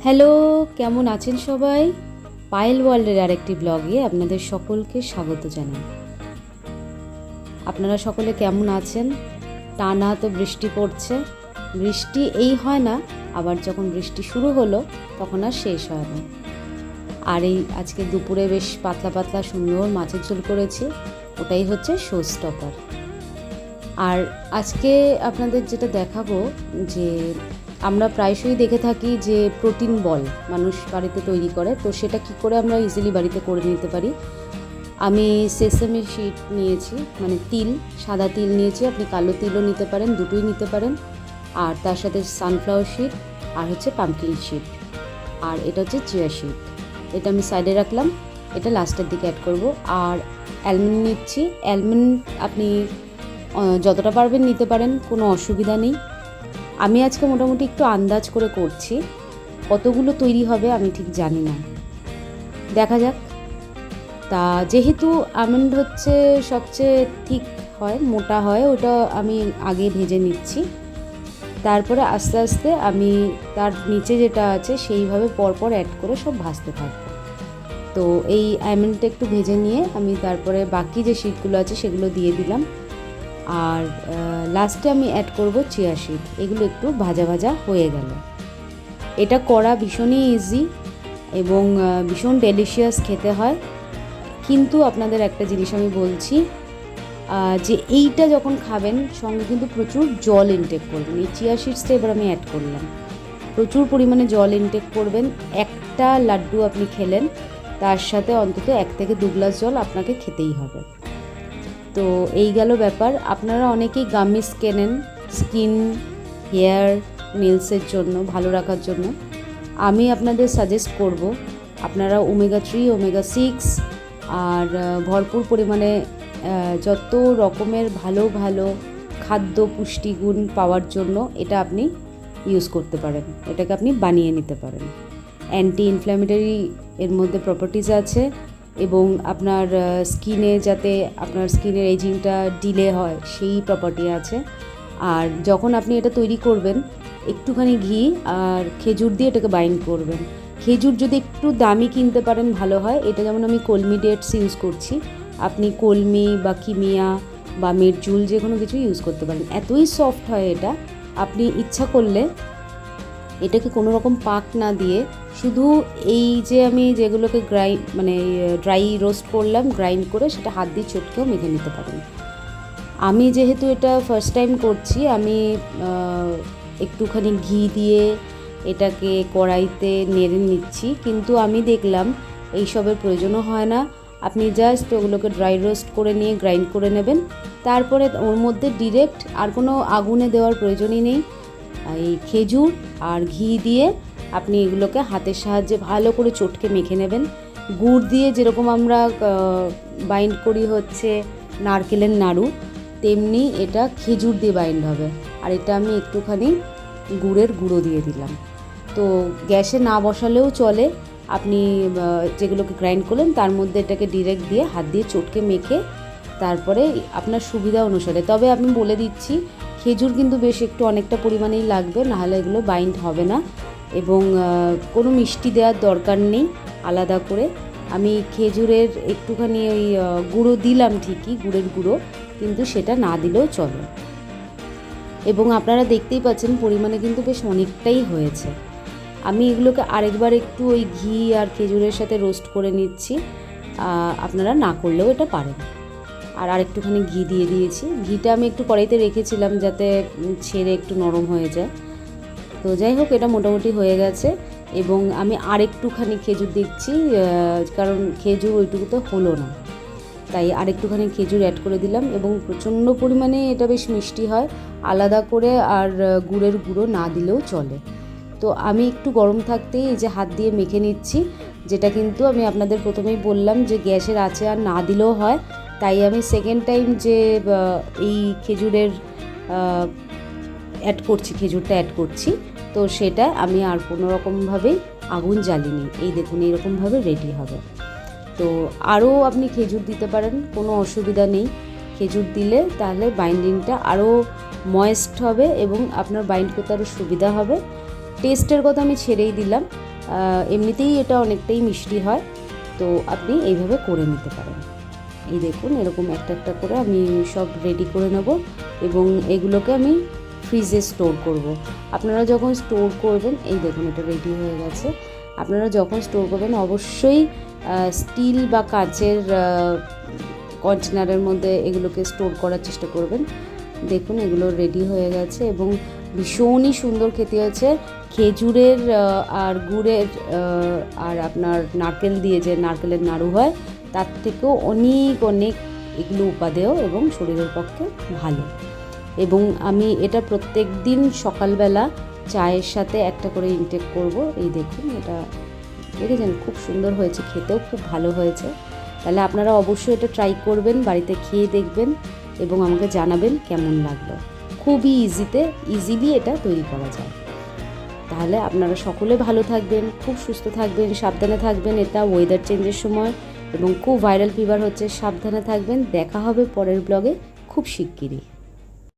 Hello, কেমন আছেন সবাই? পায়েল ওয়ার্ল্ডের আরেকটি ব্লগে আপনাদের সকলকে স্বাগত জানাই। আপনারা সকলে কেমন আছেন? টানা তো বৃষ্টি পড়ছে। বৃষ্টি এই হয় না, আবার যখন বৃষ্টি শুরু হলো তখন আর শেষ হয় না। আর এই আজকে দুপুরে বেশ পাতলা পাতলা সুন্দর মাছের ঝোল করেছি, ওটাই হচ্ছে শো স্টপার। আর আজকে আপনাদের যেটা দেখাবো যে আমরা প্রায়শই দেখে থাকি যে প্রোটিন বল মানুষ বাড়িতে তৈরি করে, তো সেটা কি করে আমরা ইজিলি বাড়িতে করে নিতে পারি। আমি সেসামি সিড নিয়েছি, মানে তিল, সাদা তিল নিয়েছি, আপনি কালো তিলও নিতে পারেন, দুটোই নিতে পারেন। আর তার সাথে সানফ্লাওয়ার সিড আর হচ্ছে পাম্পকিন সিড, আর এটা হচ্ছে চিয়া সিড। এটা আমি সাইডে রাখলাম, এটা লাস্টের দিকে অ্যাড করব। আর অ্যালমন্ড নিচ্ছি। অ্যালমন্ড আপনি যতটা পারবেন নিতে পারেন, কোনো অসুবিধা নেই। আমি আজকে মোটামুটি একটু আন্দাজ করে করছি, কতগুলো তৈরি হবে আমি ঠিক জানি না, দেখা যাক। তা যেহেতু আমন্ড হচ্ছে সবচেয়ে ঠিক হয়, মোটা হয়, ওটা আমি আগে ভেজে নিচ্ছি। তারপরে আস্তে আস্তে আমি তার নিচে যেটা আছে সেইভাবে পরপর অ্যাড করে সব ভাজতে থাকবো। তো এই আমন্ডটা একটু ভেজে নিয়ে আমি তারপরে বাকি যে সিডগুলো আছে সেগুলো দিয়ে দিলাম। আর লাস্টে আমি অ্যাড করব চিয়া সিড। এগুলো একটু ভাজা ভাজা হয়ে গেল। এটা করা ভীষণই ইজি এবং ভীষণ ডেলিশিয়াস খেতে হয়। কিন্তু আপনাদের একটা জিনিস আমি বলছি, যে এইটা যখন খাবেন সঙ্গে কিন্তু প্রচুর জল ইনটেক করবেন। এই চিয়া সিডসটা এবার আমি অ্যাড করলাম, প্রচুর পরিমাণে জল ইনটেক করবেন। একটা লাড্ডু আপনি খেলেন, তার সাথে অন্তত 1 থেকে 2 গ্লাস জল আপনাকে খেতেই হবে। তো এই গেল ব্যাপার। আপনারা অনেকেই গামিস কেনেন স্কিন, হেয়ার, নেলসের জন্য, ভালো রাখার জন্য। আমি আপনাদের সাজেস্ট করব আপনারা ওমেগা 3, ওমেগা 6 আর ভরপুর পরিমাণে যত রকমের ভালো ভালো খাদ্য পুষ্টিগুণ পাওয়ার জন্য এটা আপনি ইউজ করতে পারেন, এটাকে আপনি বানিয়ে নিতে পারেন। অ্যান্টি ইনফ্ল্যামেটরি এর মধ্যে প্রপার্টিজ আছে এবং আপনার স্কিনে যাতে আপনার স্কিনের এজিংটা ডিলে হয় সেই প্রপার্টি আছে। আর যখন আপনি এটা তৈরি করবেন, একটুখানি ঘি আর খেজুর দিয়ে এটাকে বাইন্ড করবেন। খেজুর যদি একটু দামি কিনতে পারেন ভালো হয়। এটা যেমন আমি কলমি ডেটস ইউজ করছি, আপনি কলমি বা কিমিয়া বা মেরজুল যে কোনো কিছু ইউজ করতে পারেন। এতই সফট হয় এটা, আপনি ইচ্ছা করলে এটাকে কোনো রকম পাক না দিয়ে শুধু এই যে আমি যেগুলোকে ড্রাই রোস্ট করলাম, গ্রাইন্ড করে সেটা হাত দিয়ে চটকেও মেখে নিতে পারেন। আমি যেহেতু এটা ফার্স্ট টাইম করছি, আমি একটুখানি ঘি দিয়ে এটাকে কড়াইতে নেড়ে নিচ্ছি, কিন্তু আমি দেখলাম এইসবের প্রয়োজনও হয় না। আপনি জাস্ট ওগুলোকে ড্রাই রোস্ট করে নিয়ে গ্রাইন্ড করে নেবেন, তারপরে ওর মধ্যে ডিরেক্ট আর কোনো আগুনে দেওয়ার প্রয়োজনই নেই। এই খেজুর আর ঘি দিয়ে আপনি এগুলোকে হাতের সাহায্যে ভালো করে চটকে মেখে নেবেন। গুড় দিয়ে যেরকম আমরা বাইন্ড করি হচ্ছে নারকেলের নাড়ু, তেমনি এটা খেজুর দিয়ে বাইন্ড হবে। আর এটা আমি একটুখানি গুড়ের গুঁড়ো দিয়ে দিলাম। তো গ্যাসে না বসালেও চলে, আপনি যেগুলোকে গ্রাইন্ড করলেন তার মধ্যে এটাকে ডিরেক্ট দিয়ে হাত দিয়ে চটকে মেখে তারপরে আপনার সুবিধা অনুসারে। তবে আমি বলে দিচ্ছি, খেজুর কিন্তু বেশ একটু অনেকটা পরিমাণেই লাগবে, নাহলে এগুলো বাইন্ড হবে না। এবং কোনো মিষ্টি দেওয়ার দরকার নেই আলাদা করে। আমি খেজুরের একটুখানি ওই গুঁড়ো দিলাম ঠিকই, গুড়ের গুঁড়ো, কিন্তু সেটা না দিলেও চলে। এবং আপনারা দেখতেই পাচ্ছেন পরিমাণে কিন্তু বেশ অনেকটাই হয়েছে। আমি এগুলোকে আরেকবার একটু ওই ঘি আর খেজুরের সাথে রোস্ট করে নিচ্ছি, আপনারা না করলেও এটা পারেন। আর আরেকটুখানি ঘি দিয়ে দিয়েছি। ঘিটা আমি একটু কড়াইতে রেখেছিলাম যাতে ছেড়ে একটু নরম হয়ে যায়। তো যাই হোক, এটা মোটামুটি হয়ে গেছে। এবং আমি আরেকটুখানি খেজুর দিচ্ছি, কারণ খেজুর ওইটুকুতে হলো না, তাই আরেকটুখানি খেজুর অ্যাড করে দিলাম। এবং প্রচণ্ড পরিমাণে এটা বেশ মিষ্টি হয়, আলাদা করে আর গুড়ের গুঁড়ো না দিলেও চলে। তো আমি একটু গরম থাকতেই এই যে হাত দিয়ে মেখে নিচ্ছি, যেটা কিন্তু আমি আপনাদের প্রথমেই বললাম যে গ্যাসের আঁচে আর না দিলেও হয়। তাই আমি সেকেন্ড টাইম যে এই খেজুরের খেজুরটা অ্যাড করছি, তো সেটা আমি আর কোনো রকমভাবেই আগুন জ্বালিনি। এই দেখুন, এইরকমভাবে রেডি হবে। তো আরও আপনি খেজুর দিতে পারেন, কোনো অসুবিধা নেই। খেজুর দিলে তাহলে বাইন্ডিংটা আরও ময়েস্ট হবে এবং আপনার বাইন্ড করতে আরও সুবিধা হবে। টেস্টের কথা আমি ছেড়েই দিলাম, এমনিতেই এটা অনেকটাই মিষ্টি হয়, তো আপনি এইভাবে করে নিতে পারেন। এই দেখুন এরকম একটা একটা করে আমি সব রেডি করে নেব এবং এগুলোকে আমি ফ্রিজে স্টোর করব। আপনারা যখন স্টোর করবেন, এই দেখুন এটা রেডি হয়ে গেছে, আপনারা যখন স্টোর করবেন অবশ্যই স্টিল বা কাচের কন্টেনারের মধ্যে এগুলোকে স্টোর করার চেষ্টা করবেন। দেখুন এগুলো রেডি হয়ে গেছে এবং ভীষণই সুন্দর খেতে হয়েছে। খেজুরের আর গুড়ের আর আপনার নারকেল দিয়ে যে নারকেলের নাড়ু হয় তার থেকেও অনেক অনেক এগুলো উপাদেয় এবং শরীরের পক্ষে ভালো। এবং আমি এটা প্রত্যেক দিন সকালবেলা চায়ের সাথে একটা করে ইনটেক করব। এই দেখুন এটা দেখেছেন খুব সুন্দর হয়েছে, খেতেও খুব ভালো হয়েছে। তাহলে আপনারা অবশ্যই এটা ট্রাই করবেন, বাড়িতে খেয়ে দেখবেন এবং আমাকে জানাবেন কেমন লাগলো। খুবই ইজিলি এটা তৈরি করা যায়। তাহলে আপনারা সকলে ভালো থাকবেন, খুব সুস্থ থাকবেন, সাবধানে থাকবেন। এটা ওয়েদার চেঞ্জের সময় এবং খুব ভাইরাল ফিভার হচ্ছে, সাবধানে থাকবেন। দেখা হবে পরের ব্লগে খুব শিগগিরই।